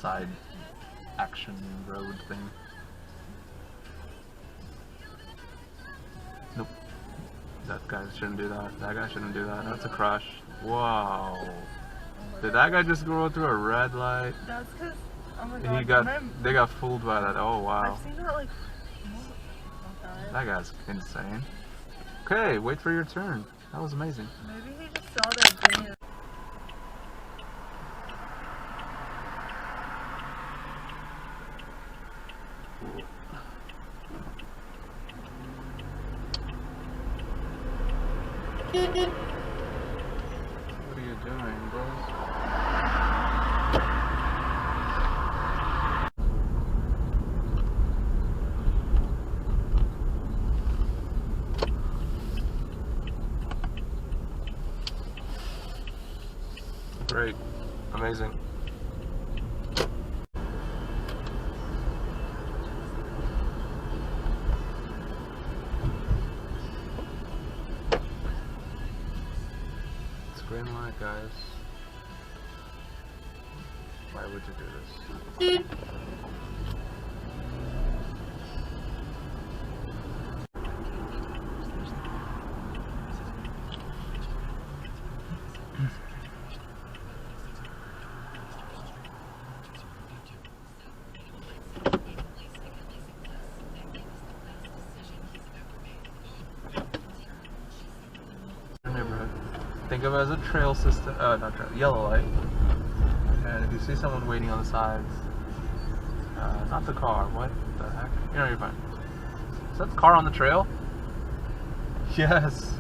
side action road thing. Nope. That guy shouldn't do that. That guy shouldn't do that. That's a crush. Whoa. Did that guy just go through a red light? That's because, oh my god. They got fooled by that. Oh wow. I've seen that like, That guy's insane. Okay, wait for your turn. That was amazing. maybe he just saw that green. What are you doing, bros? Great. Amazing. It's green light, guys. Why would you do this? Neighborhood. Think of it as a trail system, not trail, yellow light. And if you see someone waiting on the sides, not the car, what the heck? You know, you're fine. Is that the car on the trail? Yes.